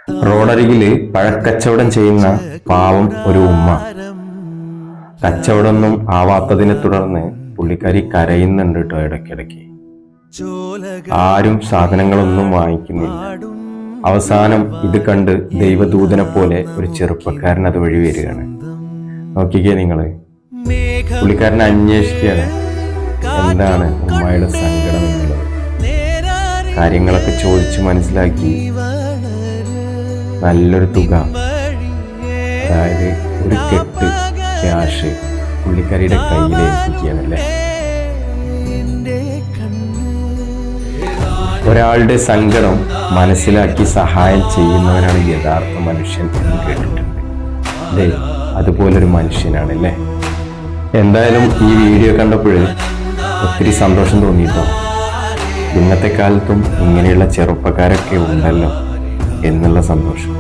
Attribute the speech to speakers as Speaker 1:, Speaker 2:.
Speaker 1: റോഡരികില് പഴക്കച്ചവടം ചെയ്യുന്ന പാവം ഒരു ഉമ്മ. കച്ചവടമൊന്നും ആവാത്തതിനെ തുടർന്ന് പുള്ളിക്കാരി കരയുന്നുണ്ട് കേട്ടോ. ഇടയ്ക്കിടയ്ക്ക് ആരും സാധനങ്ങളൊന്നും വാങ്ങിക്കുന്നില്ല. അവസാനം ഇത് കണ്ട് ദൈവദൂതനെ പോലെ ഒരു ചെറുപ്പക്കാരൻ അത് വഴി വരികയാണ്. നോക്കിക്കേ നിങ്ങള്, പുള്ളിക്കാരൻ അന്വേഷിക്കുകയാണ് എന്താണ് ഉമ്മയുടെ സങ്കടം എന്നുള്ളത്. കാര്യങ്ങളൊക്കെ ചോദിച്ച് മനസ്സിലാക്കി നല്ലൊരു തുക, അതായത് ഒരു കെട്ട് ക്യാഷ് പുള്ളിക്കാരിയുടെ കയ്യിൽ ഏൽപ്പിക്കുകയാണല്ലേ. ഒരാളുടെ സങ്കടം മനസ്സിലാക്കി സഹായം ചെയ്യുന്നവനാണ് യഥാർത്ഥ മനുഷ്യൻ എന്ന് കേട്ടിട്ടുണ്ട്. അല്ലേ, അതുപോലൊരു മനുഷ്യനാണല്ലേ. എന്തായാലും ഈ വീഡിയോ കണ്ടപ്പോൾ ഒത്തിരി സന്തോഷം തോന്നിയിട്ടോ. ഇന്നത്തെ കാലത്തും ഇങ്ങനെയുള്ള ചെറുപ്പക്കാരൊക്കെ ഉണ്ടല്ലോ എന്നുള്ള സന്തോഷം.